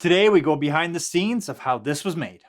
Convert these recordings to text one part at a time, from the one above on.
Today we go behind the scenes of how this was made.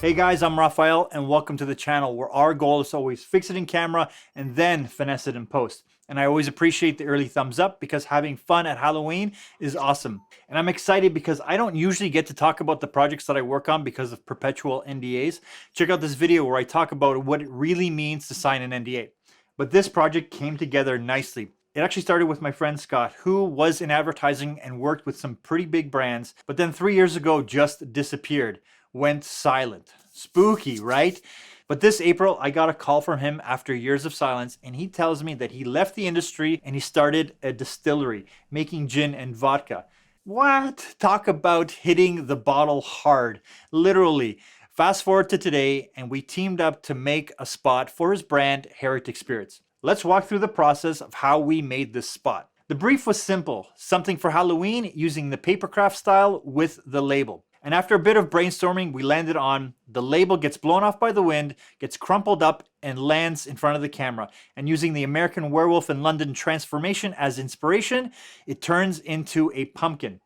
Hey guys, I'm Raphael and welcome to the channel where our goal is to always fix it in camera and then finesse it in post. And I always appreciate the early thumbs up because having fun at Halloween is awesome. And I'm excited because I don't usually get to talk about the projects that I work on because of perpetual NDAs. Check out this video where I talk about what it really means to sign an NDA. But this project came together nicely. It actually started with my friend Scott, who was in advertising and worked with some pretty big brands, but then 3 years ago just disappeared. Went silent. Spooky, right? But this April, I got a call from him after years of silence, and he tells me that he left the industry and he started a distillery, making gin and vodka. What? Talk about hitting the bottle hard. Literally. Fast forward to today, and we teamed up to make a spot for his brand, Heretic Spirits. Let's walk through the process of how we made this spot. The brief was simple. Something for Halloween using the papercraft style with the label. And after a bit of brainstorming, we landed on the label gets blown off by the wind, gets crumpled up, and lands in front of the camera. And using the American Werewolf in London transformation as inspiration, it turns into a pumpkin.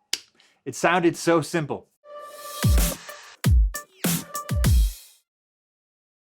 It sounded so simple.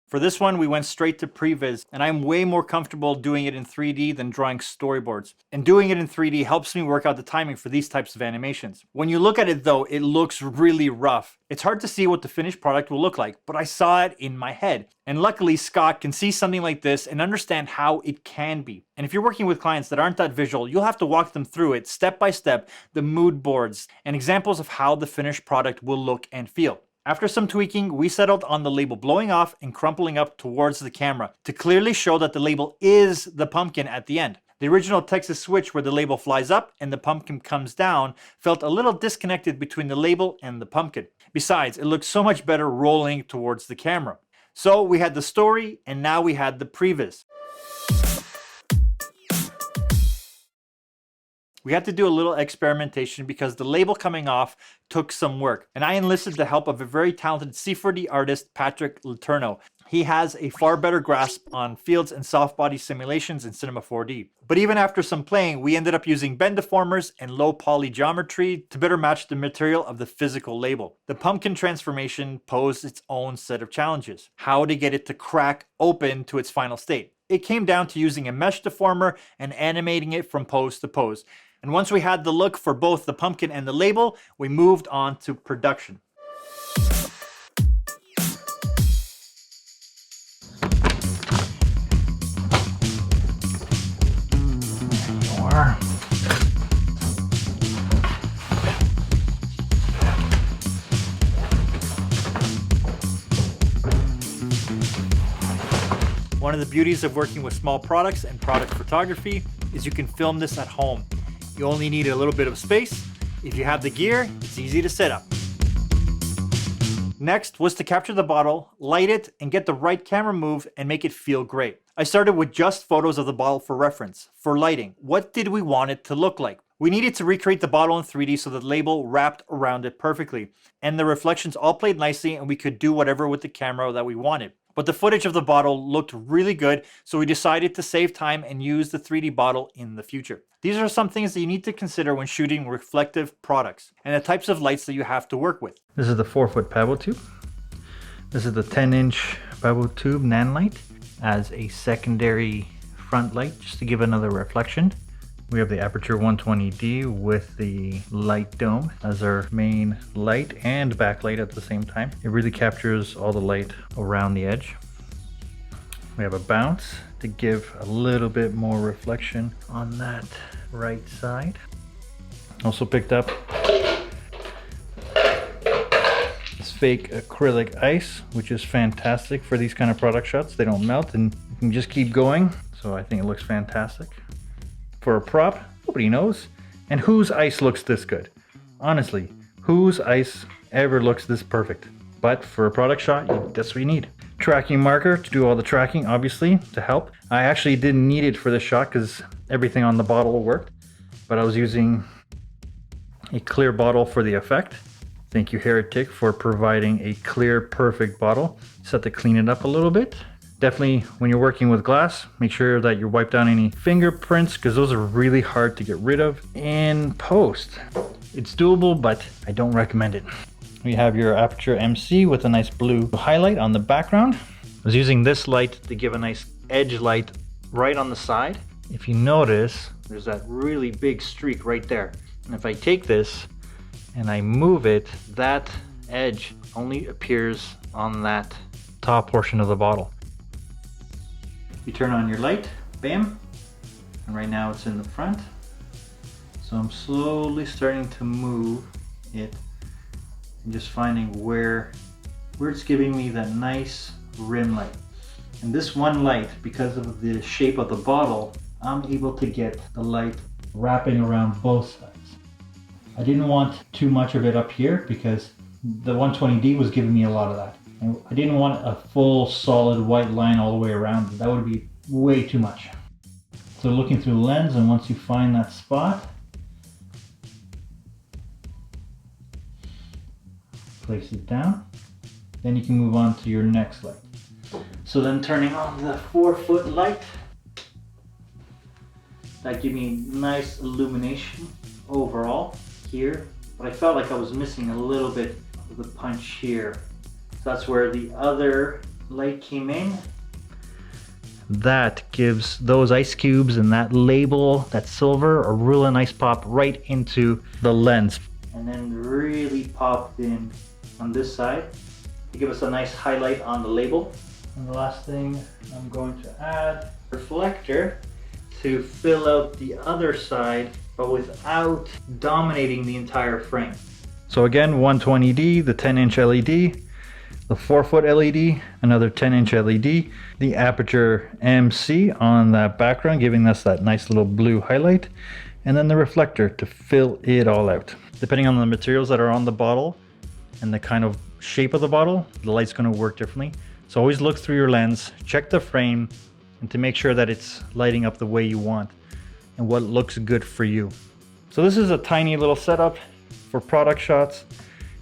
For this one, we went straight to Previz, and I'm way more comfortable doing it in 3D than drawing storyboards. And doing it in 3D helps me work out the timing for these types of animations. When you look at it though, it looks really rough. It's hard to see what the finished product will look like, but I saw it in my head. And luckily, Scott can see something like this and understand how it can be. And if you're working with clients that aren't that visual, you'll have to walk them through it step by step, the mood boards, and examples of how the finished product will look and feel. After some tweaking, we settled on the label blowing off and crumpling up towards the camera to clearly show that the label is the pumpkin at the end. The original Texas switch where the label flies up and the pumpkin comes down felt a little disconnected between the label and the pumpkin. Besides, it looked so much better rolling towards the camera. So we had the story and now we had the previs. We had to do a little experimentation because the label coming off took some work. And I enlisted the help of a very talented C4D artist, Patrick Letourneau. He has a far better grasp on fields and soft body simulations in Cinema 4D. But even after some playing, we ended up using bend deformers and low poly geometry to better match the material of the physical label. The pumpkin transformation posed its own set of challenges. How to get it to crack open to its final state. It came down to using a mesh deformer and animating it from pose to pose. And once we had the look for both the pumpkin and the label, we moved on to production. There you are. One of the beauties of working with small products and product photography is you can film this at home. You only need a little bit of space. If you have the gear, it's easy to set up. Next was to capture the bottle, light it, and get the right camera move and make it feel great. I started with just photos of the bottle for reference. For lighting, what did we want it to look like? We needed to recreate the bottle in 3D so the label wrapped around it perfectly. And the reflections all played nicely and we could do whatever with the camera that we wanted. But the footage of the bottle looked really good, so we decided to save time and use the 3D bottle in the future. These are some things that you need to consider when shooting reflective products and the types of lights that you have to work with. This is the 4-foot pebble tube. This is the 10-inch pebble tube nanlight as a secondary front light just to give another reflection. We have the Aputure 120D with the light dome as our main light and backlight at the same time. It really captures all the light around the edge. We have a bounce to give a little bit more reflection on that right side. Also picked up this fake acrylic ice, which is fantastic for these kind of product shots. They don't melt and you can just keep going. So I think it looks fantastic. for a prop? Nobody knows. And whose ice looks this good? Honestly, whose ice ever looks this perfect? But for a product shot, that's what you need. Tracking marker to do all the tracking, obviously, to help. I actually didn't need it for this shot because everything on the bottle worked, but I was using a clear bottle for the effect. Thank you, Heretic, for providing a clear, perfect bottle. Just have to clean it up a little bit. Definitely, when you're working with glass, make sure that you wipe down any fingerprints because those are really hard to get rid of in post. It's doable, but I don't recommend it. We have your Aputure MC with a nice blue highlight on the background. I was using this light to give a nice edge light right on the side. If you notice, there's that really big streak right there. And if I take this and I move it, that edge only appears on that top portion of the bottle. You turn on your light, bam, and right now it's in the front. So I'm slowly starting to move it and just finding where it's giving me that nice rim light. And this one light, because of the shape of the bottle, I'm able to get the light wrapping around both sides. I didn't want too much of it up here because the 120D was giving me a lot of that. And I didn't want a full solid white line all the way around. That would be way too much. So looking through the lens, and once you find that spot, place it down. Then you can move on to your next light. So then turning on the 4-foot light, that gave me nice illumination overall here, but I felt like I was missing a little bit of the punch here. So that's where the other light came in. That gives those ice cubes and that label, that silver, a really nice pop right into the lens. And then really popped in on this side to give us a nice highlight on the label. And the last thing I'm going to add, reflector to fill out the other side, but without dominating the entire frame. So again, 120D, the 10-inch LED, the 4-foot LED, another 10-inch LED, the Aputure MC on that background, giving us that nice little blue highlight, and then the reflector to fill it all out. Depending on the materials that are on the bottle and the kind of shape of the bottle, the light's going to work differently. So always look through your lens, check the frame, and to make sure that it's lighting up the way you want and what looks good for you. So this is a tiny little setup for product shots.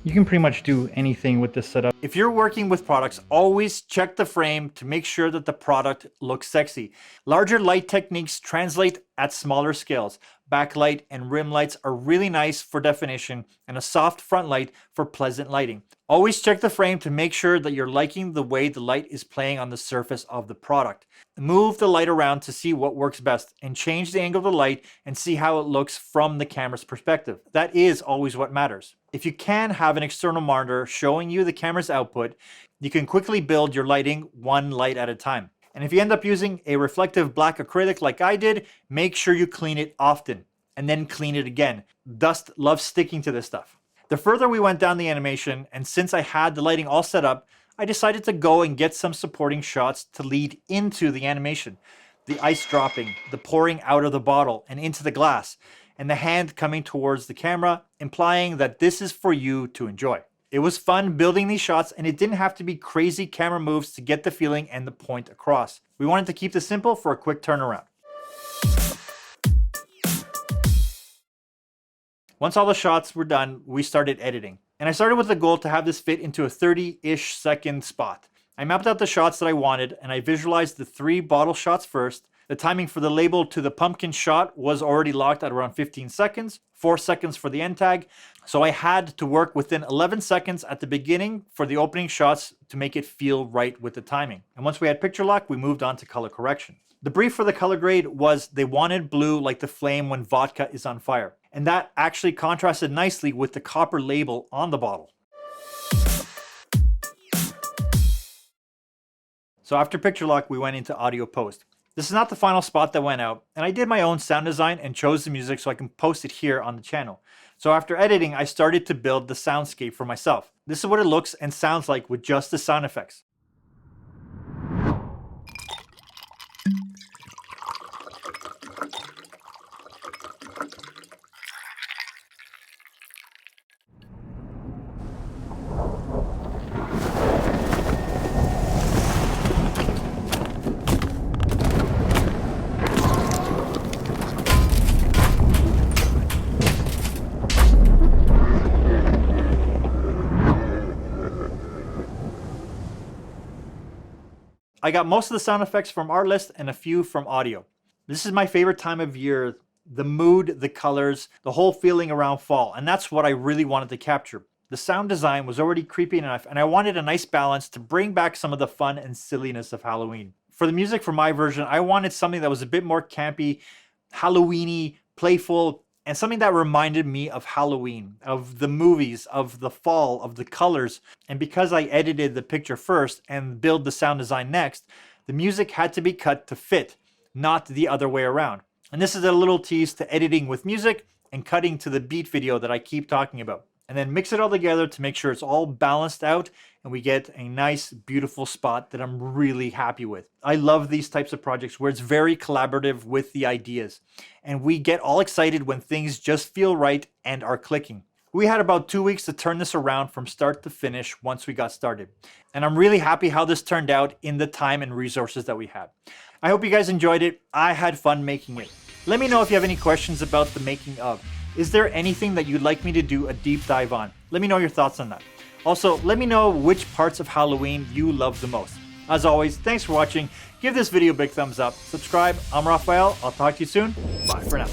You can pretty much do anything with this setup. If you're working with products, always check the frame to make sure that the product looks sexy. Larger light techniques translate at smaller scales. Backlight and rim lights are really nice for definition, and a soft front light for pleasant lighting. Always check the frame to make sure that you're liking the way the light is playing on the surface of the product. Move the light around to see what works best and change the angle of the light and see how it looks from the camera's perspective. That is always what matters. If you can have an external monitor showing you the camera's output, you can quickly build your lighting one light at a time. And if you end up using a reflective black acrylic like I did, make sure you clean it often and then clean it again. Dust loves sticking to this stuff. The further we went down the animation, and since I had the lighting all set up, I decided to go and get some supporting shots to lead into the animation. The ice dropping, the pouring out of the bottle and into the glass, and the hand coming towards the camera, implying that this is for you to enjoy. It was fun building these shots, and it didn't have to be crazy camera moves to get the feeling and the point across. We wanted to keep this simple for a quick turnaround. Once all the shots were done, we started editing. And I started with the goal to have this fit into a 30-ish second spot. I mapped out the shots that I wanted, and I visualized the 3 bottle shots first. The timing for the label to the pumpkin shot was already locked at around 15 seconds, 4 seconds for the end tag. So I had to work within 11 seconds at the beginning for the opening shots to make it feel right with the timing. And once we had picture lock, we moved on to color correction. The brief for the color grade was they wanted blue like the flame when vodka is on fire. And that actually contrasted nicely with the copper label on the bottle. So after picture lock, we went into audio post. This is not the final spot that went out, and I did my own sound design and chose the music so I can post it here on the channel. So after editing, I started to build the soundscape for myself. This is what it looks and sounds like with just the sound effects. I got most of the sound effects from Artlist and a few from audio. This is my favorite time of year, the mood, the colors, the whole feeling around fall, and that's what I really wanted to capture. The sound design was already creepy enough, and I wanted a nice balance to bring back some of the fun and silliness of Halloween. For the music for my version, I wanted something that was a bit more campy, Halloweeny, playful, and something that reminded me of Halloween, of the movies, of the fall, of the colors. And because I edited the picture first and build the sound design next, the music had to be cut to fit, not the other way around. And this is a little tease to editing with music and cutting to the beat video that I keep talking about. And then mix it all together to make sure it's all balanced out and we get a nice, beautiful spot that I'm really happy with. I love these types of projects where it's very collaborative with the ideas. And we get all excited when things just feel right and are clicking. We had about 2 weeks to turn this around from start to finish once we got started. And I'm really happy how this turned out in the time and resources that we had. I hope you guys enjoyed it. I had fun making it. Let me know if you have any questions about the making of. Is there anything that you'd like me to do a deep dive on? Let me know your thoughts on that. Also, let me know which parts of Halloween you love the most. As always, thanks for watching. Give this video a big thumbs up. Subscribe. I'm Raphael. I'll talk to you soon. Bye for now.